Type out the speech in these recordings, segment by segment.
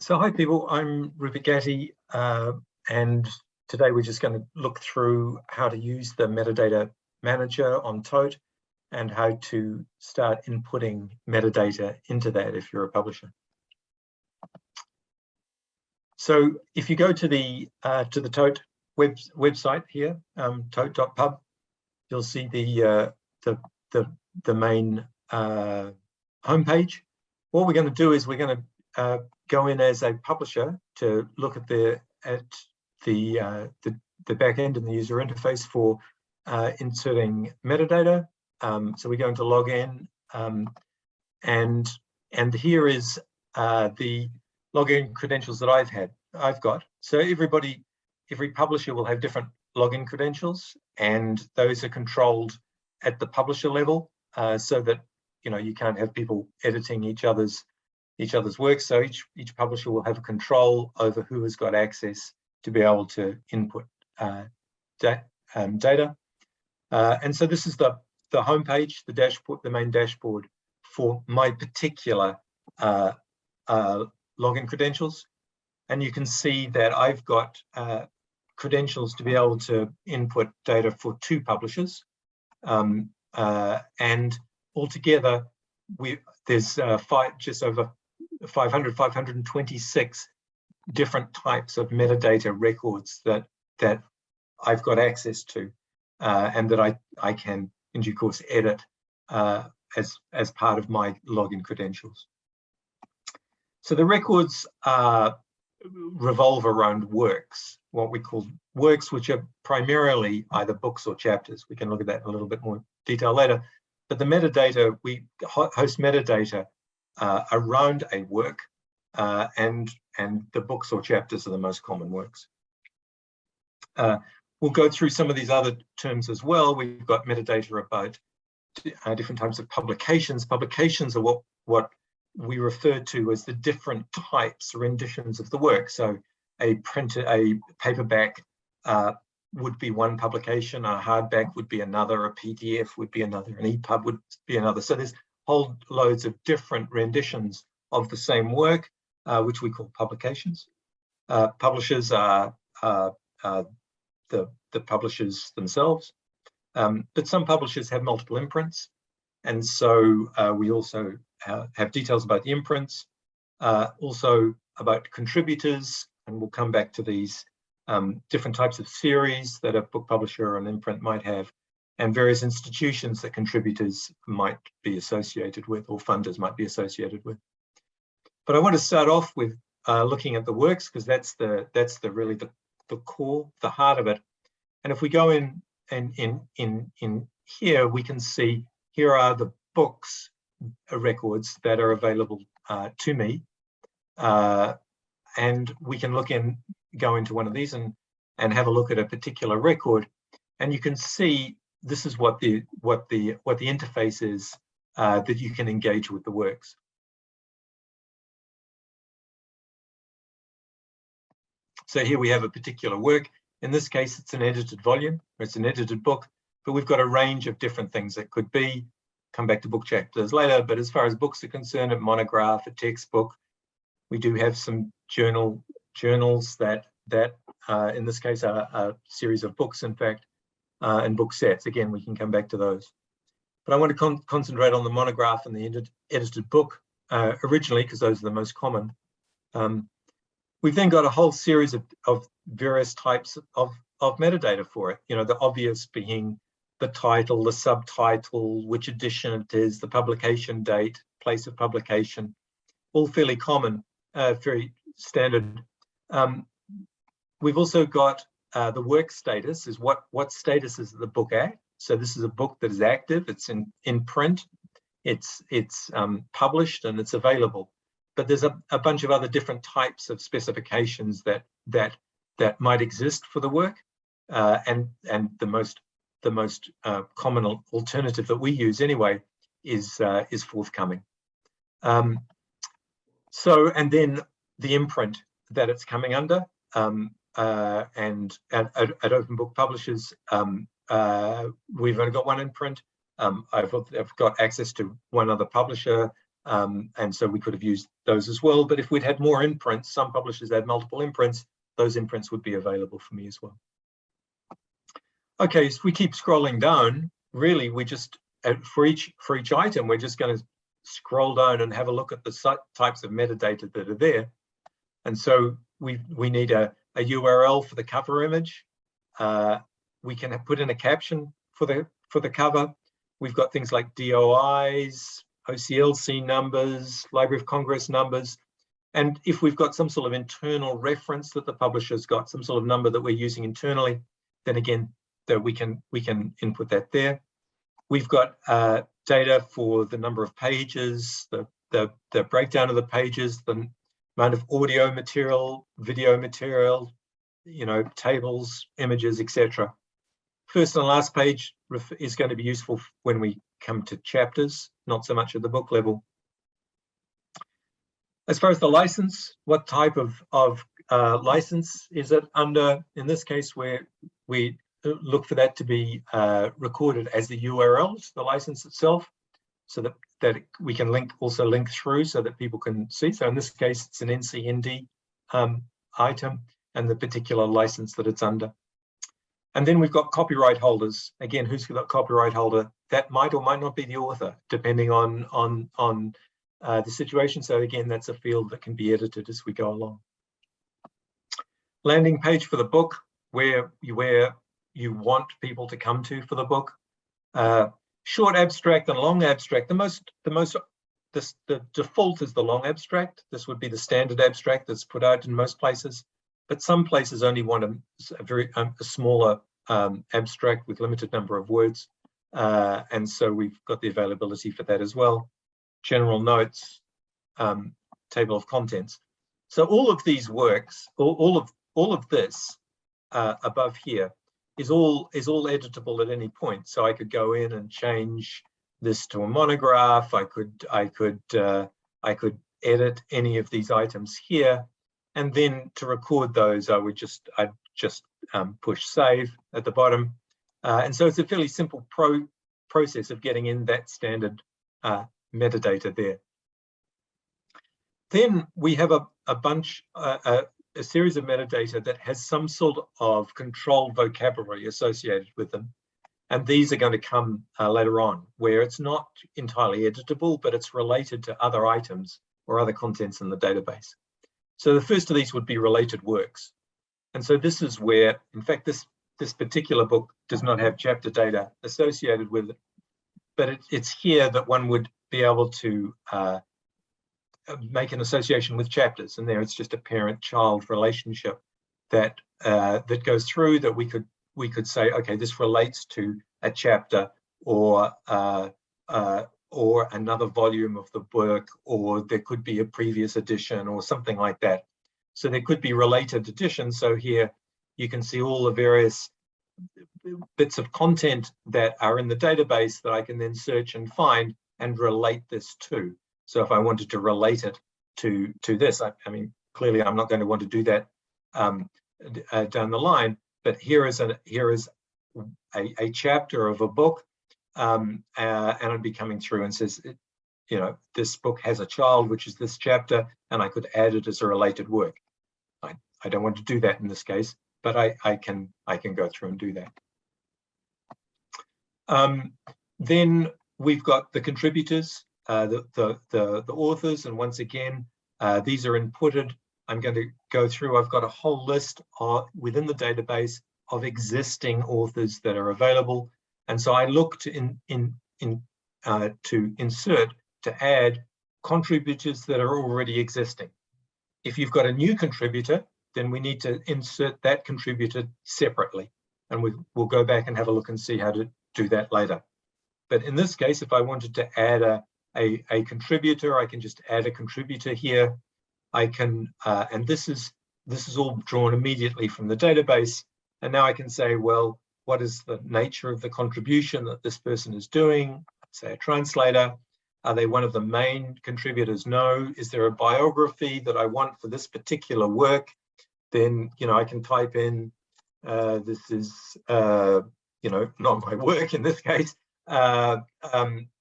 So hi people, I'm Rupert Gatti, and today we're just going to look through how to use the metadata manager on Thoth and how to start inputting metadata into that if you're a publisher. So if you go to the Thoth website here, thoth.pub, you'll see the main homepage. What we're going to do is we're going to go in as a publisher to look at the back end and the user interface for inserting metadata. So we're going to log in, and here is the login credentials that I've got. So every publisher will have different login credentials, and those are controlled at the publisher level, so that you can't have people editing each other's work. So each publisher will have a control over who has got access to be able to input data. And so this is the homepage, the dashboard, the main dashboard for my particular login credentials. And you can see that I've got credentials to be able to input data for 2 publishers. And altogether, there's just over 526 different types of metadata records that I've got access to, and that I can in due course edit as part of my login credentials. So the records revolve around works, what we call works, which are primarily either books or chapters. We can look at that in a little bit more detail later. But the metadata, we host metadata around a work, and the books or chapters are the most common works. We'll go through some of these other terms as well. We've got metadata about different types of publications. Publications are what we refer to as the different types, renditions of the work. So a paperback would be one publication, a hardback would be another, a PDF would be another, an EPUB would be another. So there's whole loads of different renditions of the same work, which we call publications. Publishers are the publishers themselves, but some publishers have multiple imprints, and so we also have details about the imprints, also about contributors, and we'll come back to these different types of series that a book publisher or an imprint might have, and various institutions that contributors might be associated with, or funders might be associated with. But I want to start off with looking at the works, because that's really the core, the heart of it. And if we go in here, we can see here are the books records that are available to me, and we can go into one of these and have a look at a particular record, and you can see this is what the interface is that you can engage with the works. So here we have a particular work. In this case, it's an edited volume, or it's an edited book, but we've got a range of different things that could be. Come back to book chapters later, but as far as books are concerned, a monograph, a textbook. We do have some journals that in this case are a series of books, in fact, and book sets. Again, we can come back to those. But I want to concentrate on the monograph and the edited book originally, because those are the most common. We've then got a whole series of various types of metadata for it. The obvious being the title, the subtitle, which edition it is, the publication date, place of publication, all fairly common, very standard. We've also got the work status, is what status is the book at. So this is a book that is active, it's in print, it's published, and it's available. But there's a bunch of other different types of specifications that might exist for the work, and the most common alternative that we use anyway is forthcoming. And then the imprint that it's coming under, and at Open Book Publishers, we've only got one imprint. I've got access to one other publisher. And so we could have used those as well. But if we'd had more imprints, some publishers had multiple imprints, those imprints would be available for me as well. Okay, so we keep scrolling down. Really, we just, for each item, we're just going to scroll down and have a look at the types of metadata that are there. And so we need a URL for the cover image. We can put in a caption for the cover. We've got things like DOIs, OCLC numbers, Library of Congress numbers. And if we've got some sort of internal reference that the publisher's got, some sort of number that we're using internally, then again, that we can input that there. We've got data for the number of pages, the breakdown of the pages, the amount of audio material, video material, tables, images, etc. First and last page is going to be useful when we come to chapters, not so much at the book level. As far as the license, what type of license is it under? In this case, where we look for that to be recorded as the URLs, the license itself, so that we can also link through so that people can see. So in this case, it's an NCND item and the particular license that it's under. And then we've got copyright holders. Again, who's got copyright holder? That might or might not be the author, depending on the situation. So again, that's a field that can be edited as we go along. Landing page for the book, where you want people to come to for the book. Short abstract and long abstract. The default is the long abstract. This would be the standard abstract that's put out in most places, but some places only want a smaller abstract with limited number of words. And so we've got the availability for that as well. General notes, table of contents. So all of these works, all of this above here is all editable at any point. So I could go in and change this to a monograph. I could edit any of these items here, and then to record those, I'd just push save at the bottom. And so it's a fairly simple process of getting in that standard metadata there. Then we have a series of metadata that has some sort of controlled vocabulary associated with them. And these are going to come later on, where it's not entirely editable, but it's related to other items or other contents in the database. So the first of these would be related works. And so this is where, in fact, this particular book does not have chapter data associated with it, but it's here that one would be able to make an association with chapters, and there it's just a parent-child relationship that goes through that we could say, okay, this relates to a chapter or another volume of the book, or there could be a previous edition or something like that. So there could be related editions. So here you can see all the various bits of content that are in the database that I can then search and find and relate this to. So if I wanted to relate it to this, I mean, clearly I'm not going to want to do that down the line, but here is a chapter of a book, and it'd be coming through and says, this book has a child, which is this chapter, and I could add it as a related work. I don't want to do that in this case, but I can go through and do that. Then we've got the contributors. The authors, and once again, these are inputted. I'm going to go through. I've got a whole list within the database of existing authors that are available, and so I look to insert, to add contributors that are already existing. If you've got a new contributor, then we need to insert that contributor separately, and we'll go back and have a look and see how to do that later. But in this case, if I wanted to add a contributor, I can just add a contributor here. I can, and this is all drawn immediately from the database. And now I can say, well, what is the nature of the contribution that this person is doing? Say a translator. Are they one of the main contributors? No. Is there a biography that I want for this particular work? Then, I can type in, this is, not my work in this case.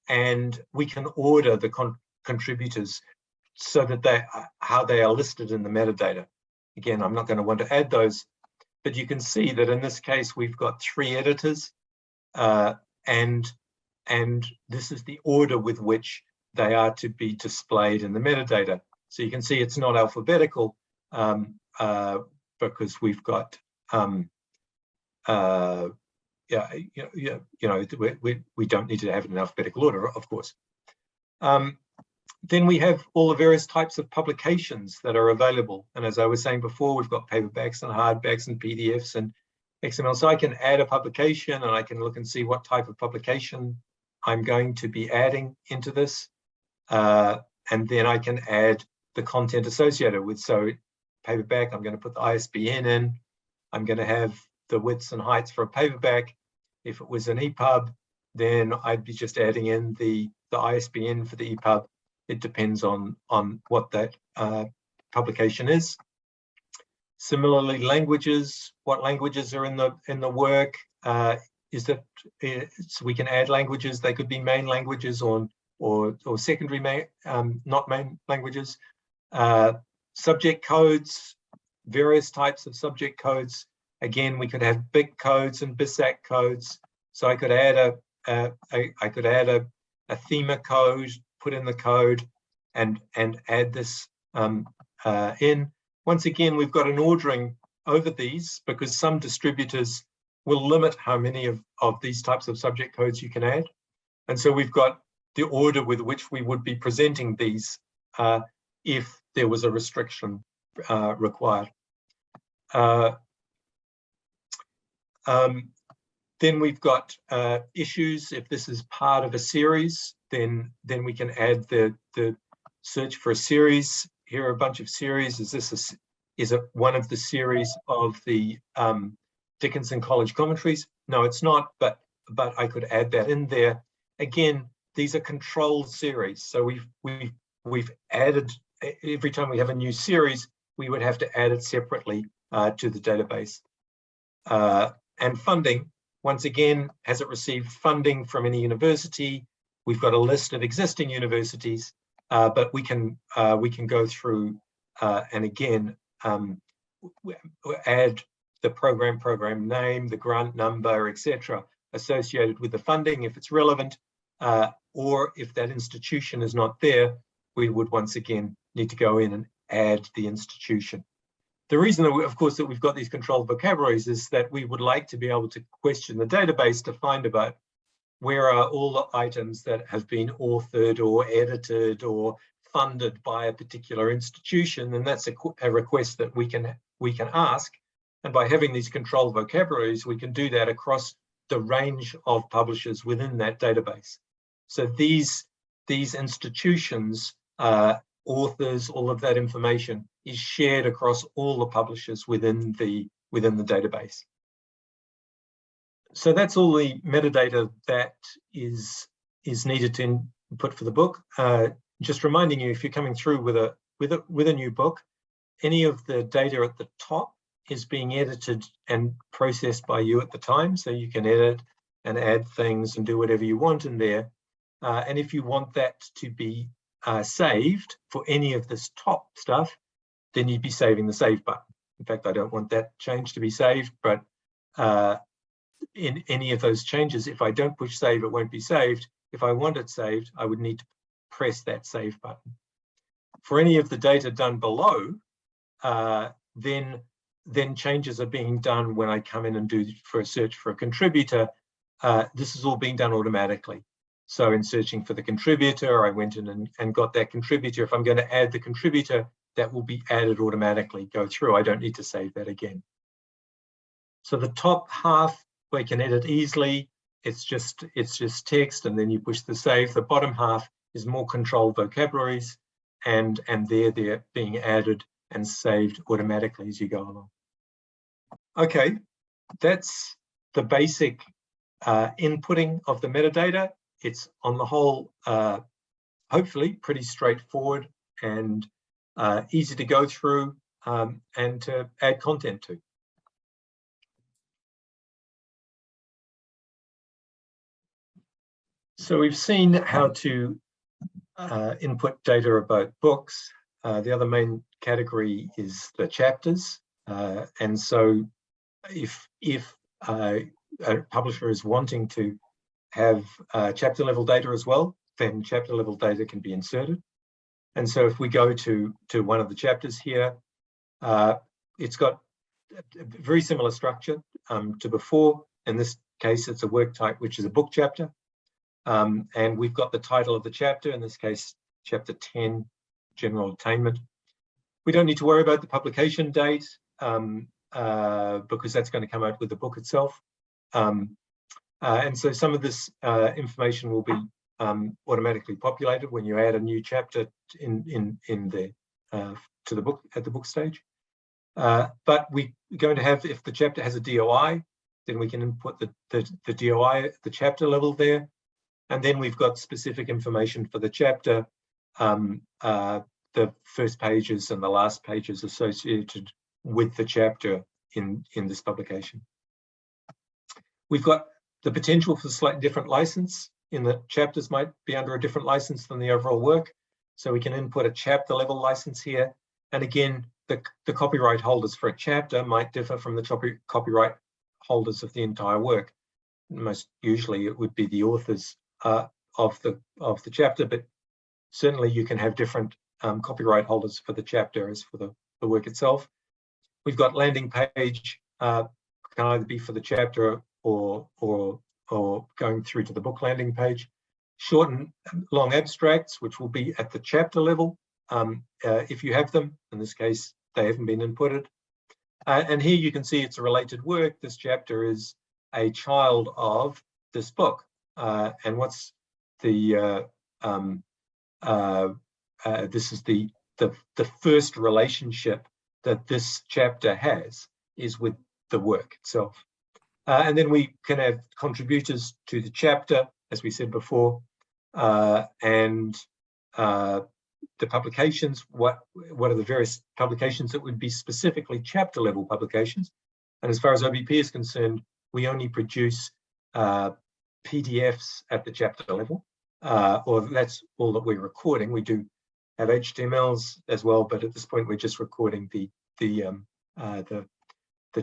And we can order contributors so that how they are listed in the metadata. Again, I'm not going to want to add those, but you can see that in this case, we've got 3 editors, and this is the order with which they are to be displayed in the metadata. So you can see it's not alphabetical because we've got we don't need to have it in alphabetical order, of course. Then we have all the various types of publications that are available. And as I was saying before, we've got paperbacks and hardbacks and PDFs and XML. So I can add a publication and I can look and see what type of publication I'm going to be adding into this. And then I can add the content associated with. So paperback, I'm going to put the ISBN in. I'm going to have the widths and heights for a paperback. If it was an EPUB, then I'd be just adding in the ISBN for the EPUB. It depends on what that publication is. Similarly, languages, what languages are in the work. So we can add languages. They could be main languages or secondary not main languages. Subject codes, various types of subject codes. Again, we could have BIC codes and BISAC codes. So I could add a thema code, put in the code, and add this in. Once again, we've got an ordering over these because some distributors will limit how many of these types of subject codes you can add. And so we've got the order with which we would be presenting these if there was a restriction required. Then we've got issues. If this is part of a series, then we can add the search for a series. Here are a bunch of series. Is it one of the series of the Dickinson College commentaries? No, it's not, but I could add that in there. Again, these are controlled series. So we've added, every time we have a new series, we would have to add it separately to the database. And funding, once again, has it received funding from any university? We've got a list of existing universities, but we can go through and again add the program name, the grant number, etc., associated with the funding if it's relevant, or if that institution is not there, we would once again need to go in and add the institution. The reason, of course, that we've got these controlled vocabularies is that we would like to be able to question the database to find about where are all the items that have been authored or edited or funded by a particular institution, and that's a request that we can ask. And by having these controlled vocabularies, we can do that across the range of publishers within that database. So these institutions, authors, all of that information is shared across all the publishers within the database. So that's all the metadata that is needed to input for the book. Just reminding you, if you're coming through with a new book, any of the data at the top is being edited and processed by you at the time, so you can edit and add things and do whatever you want in there. And if you want that to be saved for any of this top stuff, then you'd be saving the save button. In fact, I don't want that change to be saved, but in any of those changes, if I don't push save, it won't be saved. If I want it saved, I would need to press that save button. For any of the data done below, then changes are being done when I come in and do for a search for a contributor. This is all being done automatically. So in searching for the contributor, I went in and got that contributor. If I'm going to add the contributor, that will be added automatically, go through. I don't need to save that again. So the top half, we can edit easily. It's just text, and then you push the save. The bottom half is more controlled vocabularies, and they're being added and saved automatically as you go along. Okay, that's the basic inputting of the metadata. It's on the whole, hopefully pretty straightforward and easy to go through and to add content to. So we've seen how to input data about books. The other main category is the chapters. And so if a publisher is wanting to have chapter level data as well, then chapter level data can be inserted. And so if we go to one of the chapters here, it's got a very similar structure to before. In this case, it's a work type, which is a book chapter. And we've got the title of the chapter, in this case, chapter 10, general attainment. We don't need to worry about the publication date because that's going to come out with the book itself. And so some of this information will be automatically populated when you add a new chapter to the book at the book stage. But we're going to have, if the chapter has a DOI, then we can input the DOI at the chapter level there. And then we've got specific information for the chapter, the first pages and the last pages associated with the chapter in this publication. We've got the potential for slightly different license, in that chapters might be under a different license than the overall work. So we can input a chapter level license here. And again, the copyright holders for a chapter might differ from the copyright holders of the entire work. Most usually it would be the authors of the chapter, but certainly you can have different copyright holders for the chapter as for the work itself. We've got landing page, can either be for the chapter or going through to the book landing page. Short and long abstracts, which will be at the chapter level, if you have them. In this case, they haven't been inputted. And here you can see it's a related work. This chapter is a child of this book. And what's the this is the first relationship that this chapter has is with the work itself. And then we can have contributors to the chapter, as we said before, and the publications. What are the various publications that would be specifically chapter level publications? And as far as OBP is concerned, we only produce PDFs at the chapter level, or that's all that we're recording. We do have HTMLs as well, but at this point we're just recording the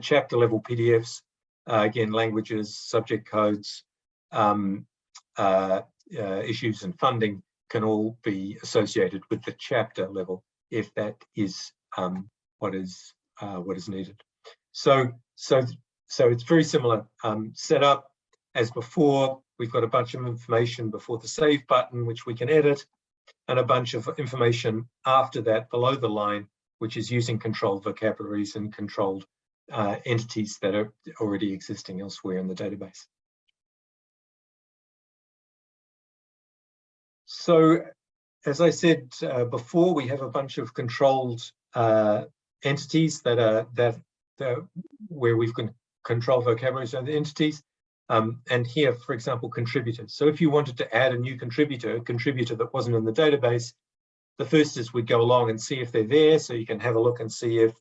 chapter level PDFs. Again, languages, subject codes, issues and funding can all be associated with the chapter level if that is what is needed. So it's very similar setup as before. We've got a bunch of information before the save button, which we can edit, and a bunch of information after that below the line, which is using controlled vocabularies and controlled entities that are already existing elsewhere in the database. So, as I said before, we have a bunch of controlled entities that are where we've controlled vocabularies and entities. And here, for example, contributors. So if you wanted to add a new contributor, a contributor that wasn't in the database, the first is we'd go along and see if they're there, so you can have a look and see if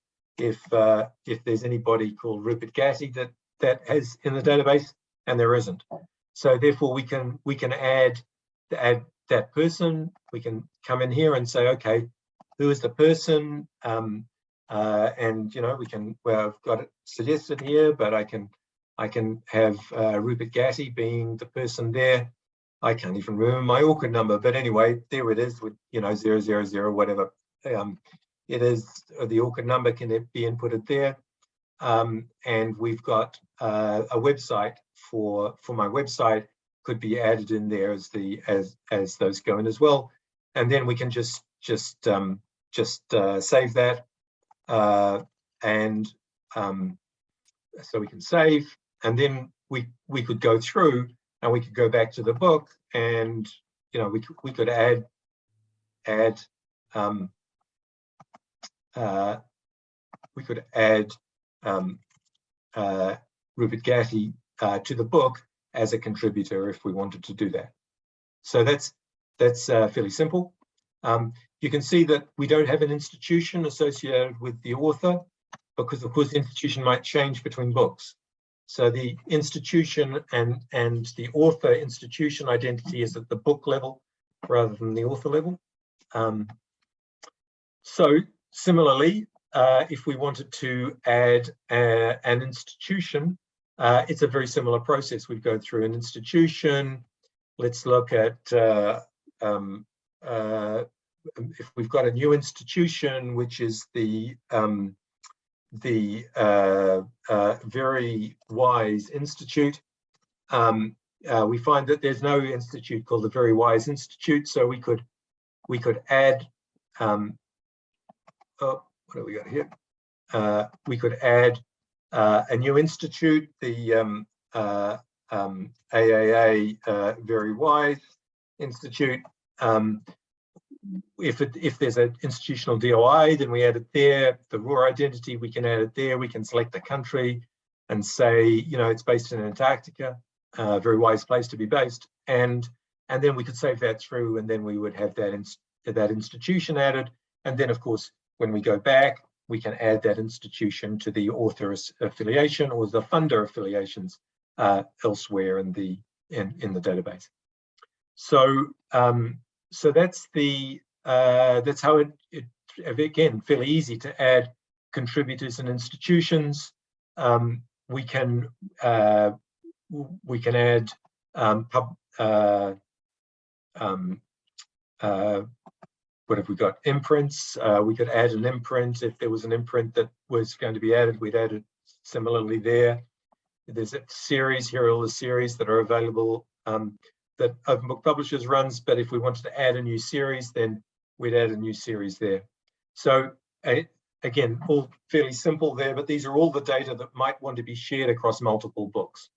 there's anybody called Rupert Gatti that has in the database, and there isn't. So therefore we can add that person. We can come in here and say, okay, who is the person? And you know, I've got it suggested here, but I can have Rupert Gatti being the person there. I can't even remember my ORCID number, but anyway, there it is with, you know, 000, whatever it is. The ORCID number can be inputted there. And we've got a website for my website could be added in there as those go in as well. And then we can just save that. So we can save, and then we could go through and we could go back to the book, and you know, we could add Rupert Gatti to the book as a contributor if we wanted to do that. So that's fairly simple. You can see that we don't have an institution associated with the author, because of course the institution might change between books. So the institution and the author institution identity is at the book level, rather than the author level. So similarly, if we wanted to add an institution, it's a very similar process. We'd go through an institution. Let's look at if we've got a new institution, which is the Very Wise Institute. We find that there's no institute called the Very Wise Institute, so we could add. Oh, what have we got here? We could add a new institute, the AAA Very Wise Institute. If there's an institutional DOI, then we add it there. The raw identity, we can add it there. We can select the country and say, you know, it's based in Antarctica, a very wise place to be based. And then we could save that through, and then we would have that institution added. And then, of course, when we go back, we can add that institution to the author affiliation or the funder affiliations elsewhere in the database. So so that's how it again, fairly easy to add contributors and institutions. We can add what have we got? Imprints. We could add an imprint. If there was an imprint that was going to be added, we'd add it similarly there. There's a series. Here are all the series that are available that Open Book Publishers runs, but if we wanted to add a new series, then we'd add a new series there. So again, all fairly simple there, but these are all the data that might want to be shared across multiple books.